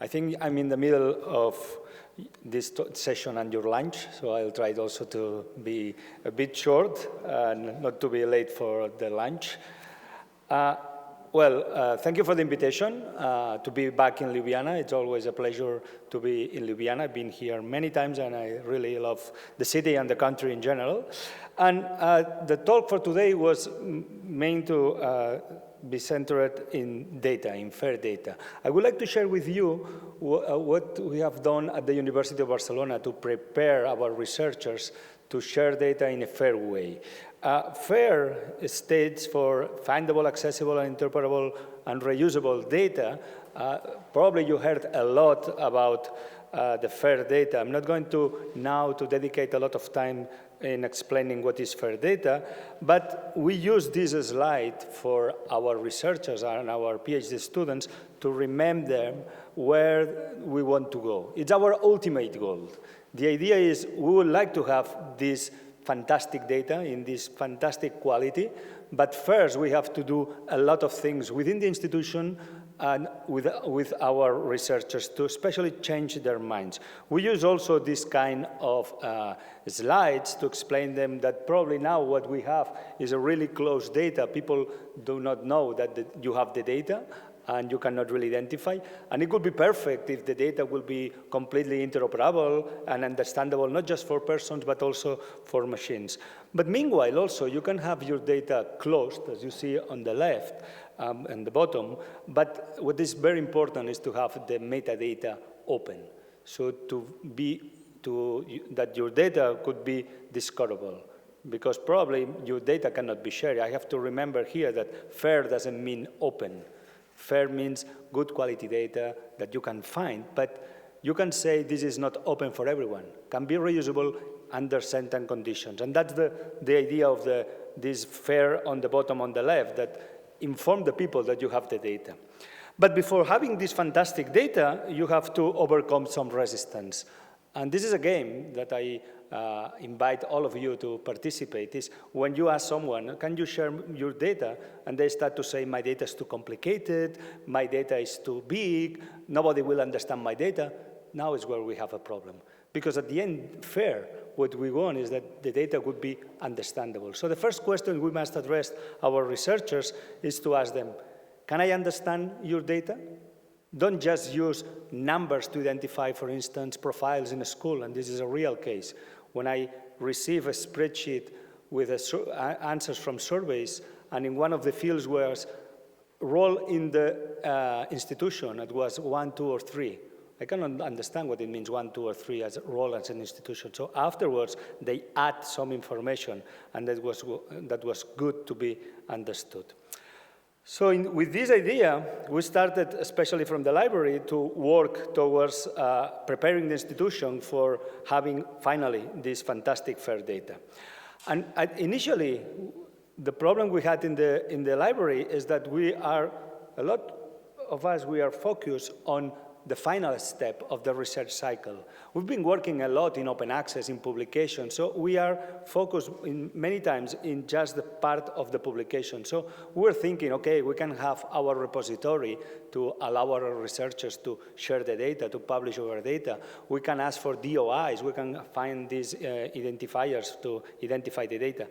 I think I'm in the middle of this session and your lunch, so I'll try also to be a bit short and not to be late for the lunch. Thank you for the invitation to be back in Ljubljana. It's always a pleasure to be in Ljubljana. I've been here many times, and I really love the city and the country in general. And the talk for today was meant to be centered in data, in fair data. I would like to share with you what we have done at the University of Barcelona to prepare our researchers to share data in a fair way. FAIR stands for Findable, Accessible, and Interpretable and Reusable Data. Probably you heard a lot about the FAIR data. I'm not going to now to dedicate a lot of time in explaining what is FAIR data, but we use this slide for our researchers and our PhD students to remember where we want to go. It's our ultimate goal. The idea is we would like to have this fantastic data in this fantastic quality, but first we have to do a lot of things within the institution and with our researchers to especially change their minds. We use also this kind of slides to explain them that probably now what we have is a really close data. People do not know that you have the data, and you cannot really identify. And it could be perfect if the data will be completely interoperable and understandable, not just for persons, but also for machines. But meanwhile, also, you can have your data closed, as you see on the left and the bottom. But what is very important is to have the metadata open, so that your data could be discoverable. Because probably your data cannot be shared. I have to remember here that FAIR doesn't mean open. FAIR means good quality data that you can find, but you can say this is not open for everyone. Can be reusable under certain conditions. And that's the idea of this FAIR on the bottom on the left, that inform the people that you have the data. But before having this fantastic data, you have to overcome some resistance. And this is a game that I invite all of you to participate. Is when you ask someone, can you share your data? And they start to say, my data is too complicated, my data is too big, nobody will understand my data. Now is where we have a problem. Because at the end, FAIR, what we want is that the data would be understandable. So the first question we must address our researchers is to ask them, can I understand your data? Don't just use numbers to identify, for instance, profiles in a school, and this is a real case. When I receive a spreadsheet with answers from surveys, and in one of the fields was role in the institution, it was 1, 2, or 3. I cannot understand what it means 1, 2, or 3 as a role as an institution. So afterwards, they add some information, and that was good to be understood. So with this idea, we started, especially from the library, to work towards preparing the institution for having, finally, this fantastic FAIR data. And initially, the problem we had in the library is that a lot of us, we are focused on the final step of the research cycle. We've been working a lot in open access, in publication, so we are focused many times in just the part of the publication. So we're thinking, okay, we can have our repository to allow our researchers to share the data, to publish our data. We can ask for DOIs, we can find these identifiers to identify the data.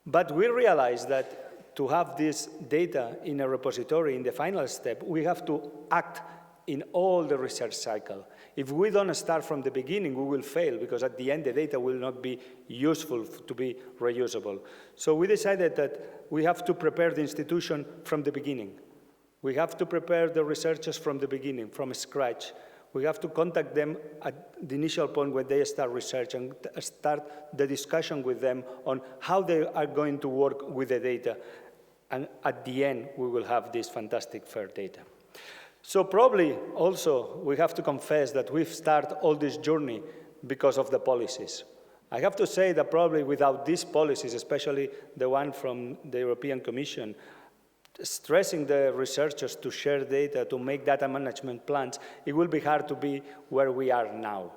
But we realized that to have this data in a repository in the final step, we have to act in all the research cycle. If we don't start from the beginning, we will fail, because at the end, the data will not be useful to be reusable. So we decided that we have to prepare the institution from the beginning. We have to prepare the researchers from the beginning, from scratch. We have to contact them at the initial point when they start research and start the discussion with them on how they are going to work with the data. And at the end, we will have this fantastic FAIR data. So probably also we have to confess that we've started all this journey because of the policies. I have to say that probably without these policies, especially the one from the European Commission, stressing the researchers to share data, to make data management plans, it will be hard to be where we are now.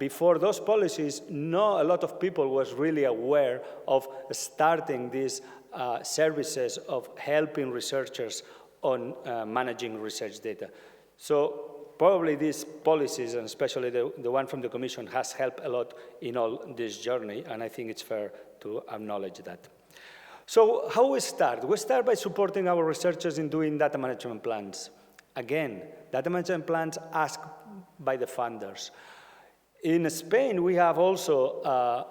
Before those policies, a lot of people was really aware of starting these services of helping researchers on managing research data. So probably these policies, and especially the one from the Commission, has helped a lot in all this journey, and I think it's fair to acknowledge that. So how we start? We start by supporting our researchers in doing data management plans. Again, data management plans asked by the funders. In Spain, we have also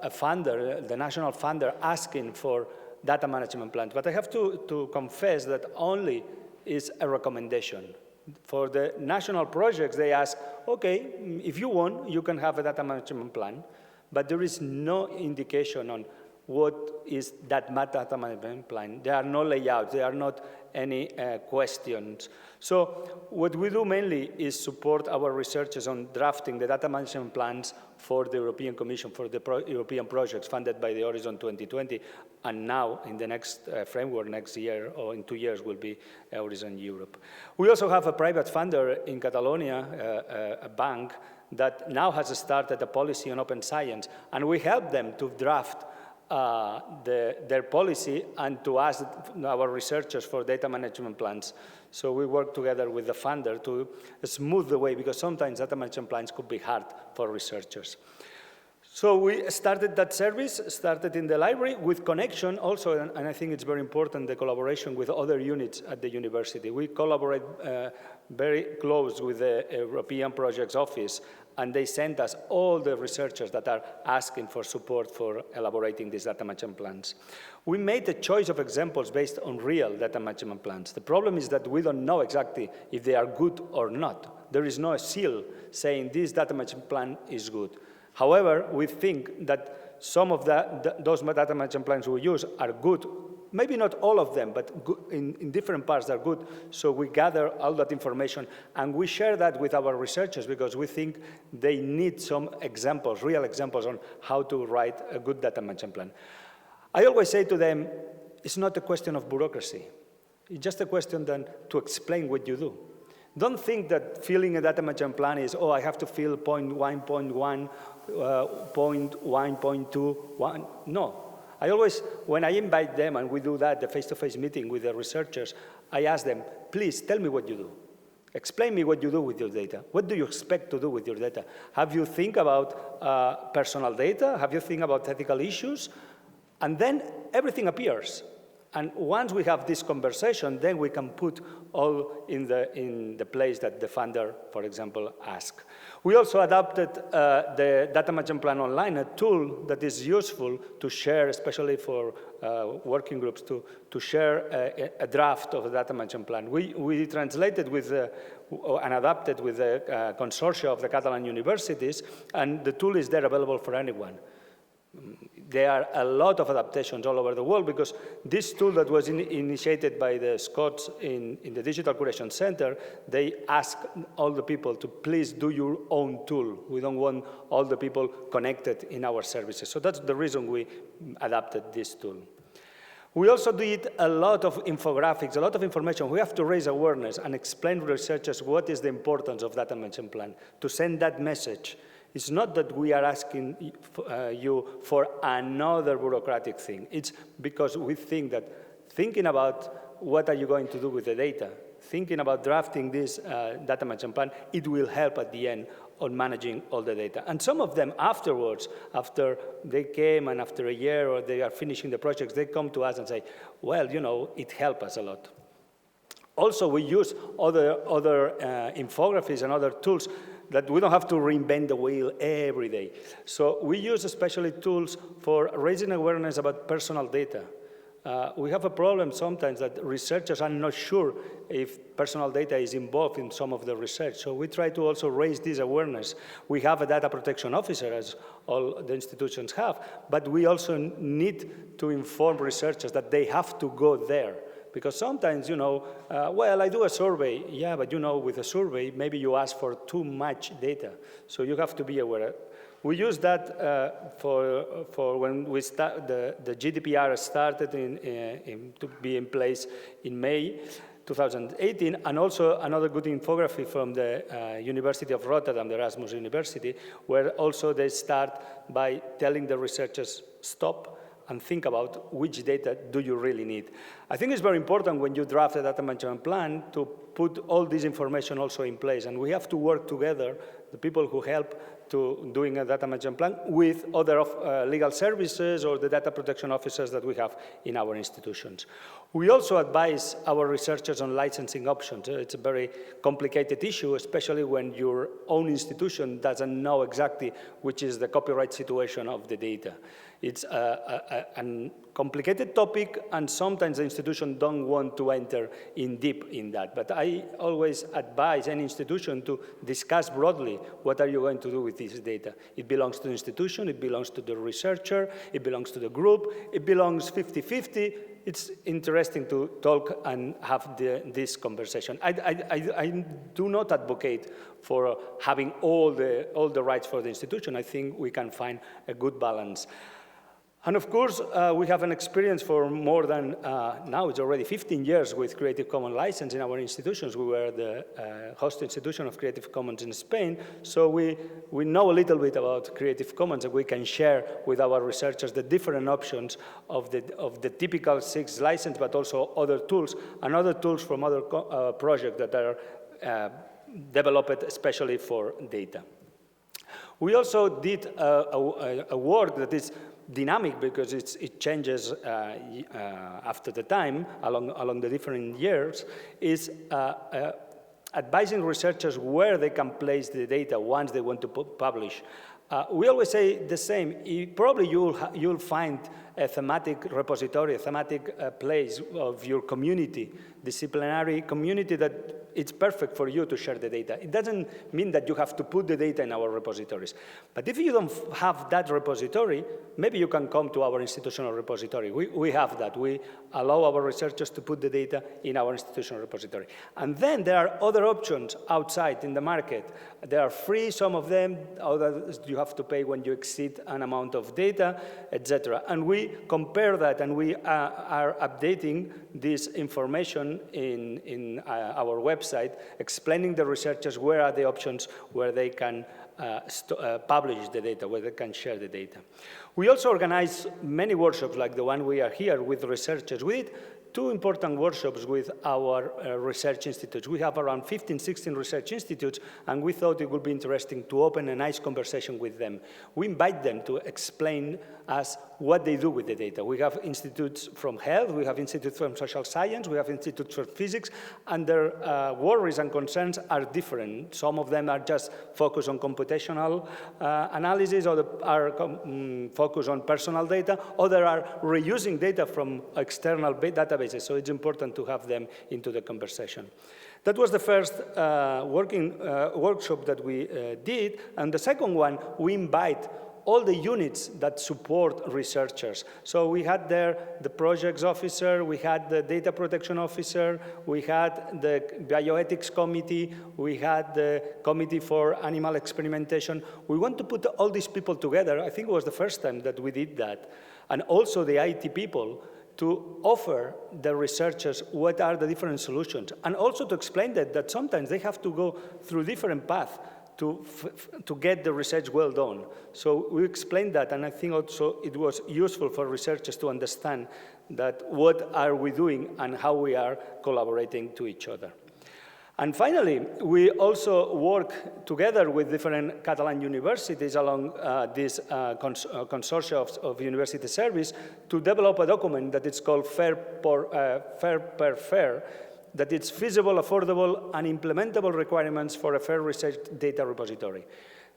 a funder, the national funder, asking for data management plans. But I have to confess that only is a recommendation. For the national projects, they ask, okay, if you want, you can have a data management plan. But there is no indication on what is that data management plan. There are no layouts. There are not any questions. So what we do mainly is support our researchers on drafting the data management plans for the European Commission, for the European projects funded by the Horizon 2020, and now in the next framework next year, or in 2 years, will be Horizon Europe. We also have a private funder in Catalonia, a bank, that now has started a policy on open science, and we help them to draft their policy and to ask our researchers for data management plans. So we work together with the funder to smooth the way, because sometimes data management plans could be hard for researchers. So we started that service, started in the library with connection also, and I think it's very important, the collaboration with other units at the university. We collaborate very close with the European Projects Office, and they send us all the researchers that are asking for support for elaborating these data management plans. We made a choice of examples based on real data management plans. The problem is that we don't know exactly if they are good or not. There is no seal saying this data management plan is good. However, we think that some of those data management plans we use are good. Maybe not all of them, but in different parts are good. So we gather all that information, and we share that with our researchers, because we think they need some examples, real examples on how to write a good data management plan. I always say to them, it's not a question of bureaucracy. It's just a question then to explain what you do. Don't think that filling a data management plan is, oh, I have to fill point 1, point 1, point 1, point 2, 1. No. I always, when I invite them and we do that, the face-to-face meeting with the researchers, I ask them, please tell me what you do. Explain me what you do with your data. What do you expect to do with your data? Have you think about personal data? Have you think about ethical issues? And then everything appears. And once we have this conversation, then we can put all in the place that the funder, for example, asks. We also adopted the Data Management Plan Online, a tool that is useful to share, especially for working groups, to share a draft of a data management plan. We translated with and adapted with the consortia of the Catalan universities, and the tool is there available for anyone. There are a lot of adaptations all over the world, because this tool that was initiated by the Scots in the Digital Curation Center, they ask all the people to please do your own tool. We don't want all the people connected in our services. So that's the reason we adapted this tool. We also did a lot of infographics, a lot of information. We have to raise awareness and explain to researchers what is the importance of data management plan, to send that message. It's not that we are asking you for another bureaucratic thing. It's because we think that thinking about what are you going to do with the data, thinking about drafting this data management plan, it will help at the end on managing all the data. And some of them afterwards, after they came and after a year or they are finishing the projects, they come to us and say, well, you know, it helped us a lot. Also, we use other infographies and other tools that we don't have to reinvent the wheel every day. So we use especially tools for raising awareness about personal data. We have a problem sometimes that researchers are not sure if personal data is involved in some of the research. So we try to also raise this awareness. We have a data protection officer, as all the institutions have, but we also need to inform researchers that they have to go there. Because sometimes, you know, well, I do a survey. Yeah, but you know, with a survey, maybe you ask for too much data. So you have to be aware. We use that for when we start, the GDPR started to be in place in May 2018, and also another good infography from the University of Rotterdam, the Erasmus University, where also they start by telling the researchers, stop, and think about which data do you really need. I think it's very important when you draft a data management plan to put all this information also in place. And we have to work together, the people who help to doing a data management plan, with other legal services or the data protection officers that we have in our institutions. We also advise our researchers on licensing options. It's a very complicated issue, especially when your own institution doesn't know exactly which is the copyright situation of the data. It's a complicated topic, and sometimes the institution don't want to enter in deep in that. But I always advise any institution to discuss broadly what are you going to do with this data. It belongs to the institution, it belongs to the researcher, it belongs to the group, it belongs 50-50. It's interesting to talk and have this conversation. I do not advocate for having all the rights for the institution. I think we can find a good balance. And of course, we have an experience for more than, now it's already 15 years with Creative Commons license in our institutions. We were the host institution of Creative Commons in Spain, so we know a little bit about Creative Commons, and we can share with our researchers the different options of the typical 6 license, but also other tools, and other tools from other projects that are developed especially for data. We also did a work that is dynamic because it changes after the time, along the different years, is advising researchers where they can place the data once they want to publish. We always say the same. Probably you'll find a thematic repository, a thematic place of your community, disciplinary community, that it's perfect for you to share the data. It doesn't mean that you have to put the data in our repositories. But if you don't have that repository, maybe you can come to our institutional repository. We have that. We allow our researchers to put the data in our institutional repository. And then there are other options outside in the market. They are free, some of them, others you have to pay when you exceed an amount of data, etc. And we compare that, and we are updating this information in our website, explaining the researchers where are the options where they can publish the data, where they can share the data. We also organize many workshops like the one we are here with researchers. We did 2 important workshops with our research institutes. We have around 15, 16 research institutes, and we thought it would be interesting to open a nice conversation with them. We invite them to explain us what they do with the data. We have institutes from health, we have institutes from social science, we have institutes for physics, and their worries and concerns are different. Some of them are just focused on computational analysis, others are focused on personal data, others are reusing data from external databases, so it's important to have them into the conversation. That was the first workshop that we did, and the second one, we invite all the units that support researchers. So we had there the projects officer, we had the data protection officer, we had the bioethics committee, we had the committee for animal experimentation. We want to put all these people together. I think it was the first time that we did that. And also the IT people, to offer the researchers what are the different solutions, and also to explain that sometimes they have to go through different paths to get the research well done. So we explained that, and I think also it was useful for researchers to understand that what are we doing and how we are collaborating to each other. And finally, we also work together with different Catalan universities along this consortia of university service to develop a document that is called Fair per Fair, that it's feasible, affordable, and implementable requirements for a fair research data repository.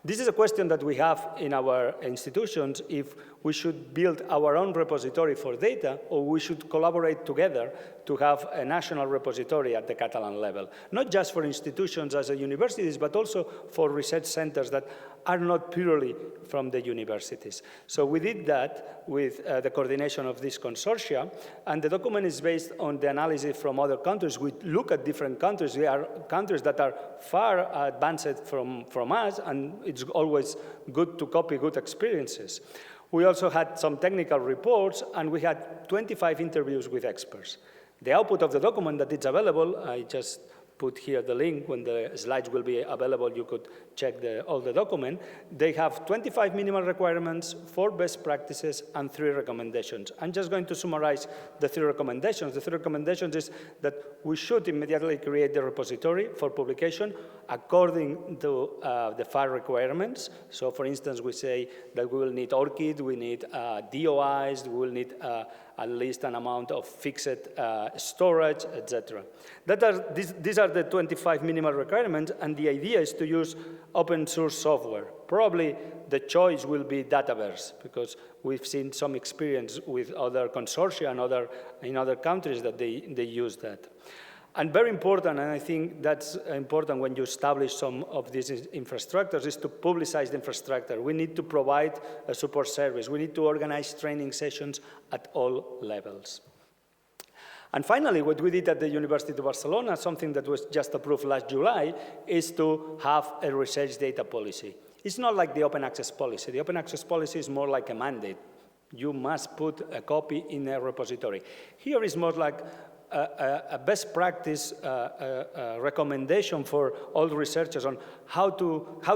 This is a question that we have in our institutions, if we should build our own repository for data, or we should collaborate together to have a national repository at the Catalan level, not just for institutions as universities, but also for research centers that are not purely from the universities. So we did that with the coordination of this consortia, and the document is based on the analysis from other countries. We look at different countries. There are countries that are far advanced from us, and it's always good to copy good experiences. We also had some technical reports, and we had 25 interviews with experts. The output of the document that is available, I just put here the link. When the slides will be available, you could check all the document. They have 25 minimal requirements, 4 best practices, and 3 recommendations. I'm just going to summarize the 3 recommendations. The 3 recommendations is that we should immediately create the repository for publication according to the FAIR requirements. So for instance, we say that we will need ORCID, we need DOIs, we will need at least an amount of fixed storage, etc. These are the 25 minimal requirements, and the idea is to use open source software. Probably the choice will be Dataverse, because we've seen some experience with other consortia and in other countries that they use that. And very important, and I think that's important when you establish some of these infrastructures, is to publicize the infrastructure. We need to provide a support service. We need to organize training sessions at all levels. And finally, what we did at the University of Barcelona, something that was just approved last July, is to have a research data policy. It's not like the open access policy. The open access policy is more like a mandate. You must put a copy in a repository. Here is more like a best practice recommendation for all researchers on how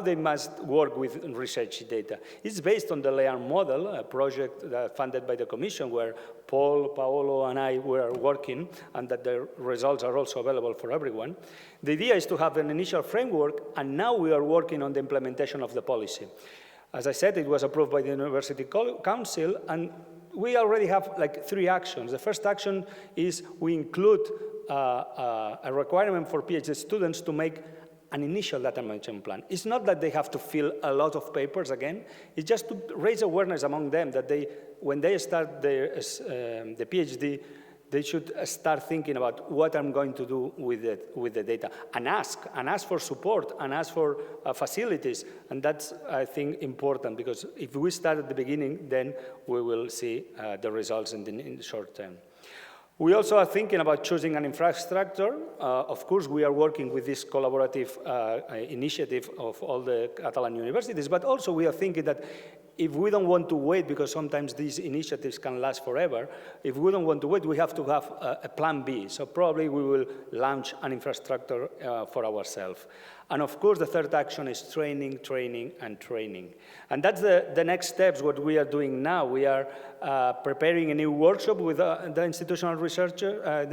they must work with research data. It's based on the LEARN model, a project funded by the Commission where Paul, Paolo, and I were working, and that the results are also available for everyone. The idea is to have an initial framework, and now we are working on the implementation of the policy. As I said, it was approved by the University Council, and we already have like 3 actions. The first action is we include a requirement for PhD students to make an initial data management plan. It's not that they have to fill a lot of papers again. It's just to raise awareness among them that when they start the PhD, they should start thinking about what I'm going to do with the data, and ask for support, and ask for facilities. And that's, I think, important, because if we start at the beginning, then we will see the results in the short term. We also are thinking about choosing an infrastructure. Of course, we are working with this collaborative initiative of all the Catalan universities, but also we are thinking that if we don't want to wait, because sometimes these initiatives can last forever, if we don't want to wait, we have to have a plan B. So probably we will launch an infrastructure for ourselves. And of course, the third action is training, training, and training. And that's the next steps, what we are doing now. We are preparing a new workshop with the institutional researcher,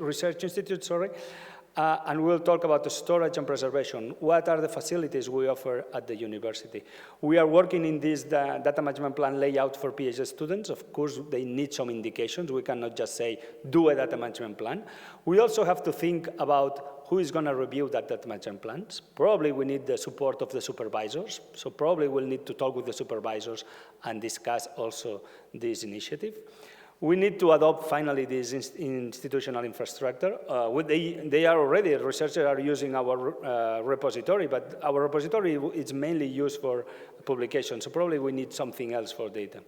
research institute, sorry. And we'll talk about the storage and preservation. What are the facilities we offer at the university? We are working in this data management plan layout for PhD students. Of course, they need some indications. We cannot just say, do a data management plan. We also have to think about who is going to review that data management plans. Probably we need the support of the supervisors. So probably we'll need to talk with the supervisors and discuss also this initiative. We need to adopt, finally, this institutional infrastructure. They are already, researchers are using our repository, but our repository is mainly used for publication, so probably we need something else for data.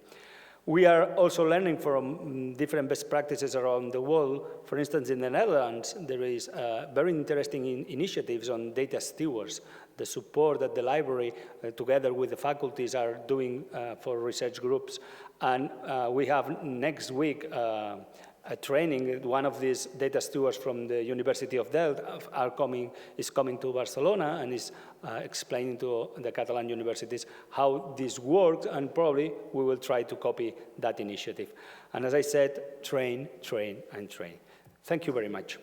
We are also learning from different best practices around the world. For instance, in the Netherlands, there is very interesting initiatives on data stewards, the support that the library, together with the faculties, are doing for research groups. And we have next week a training. One of these data stewards from the University of Delft is coming to Barcelona and is explaining to the Catalan universities how this works, and probably we will try to copy that initiative. And as I said, train, train, and train. Thank you very much.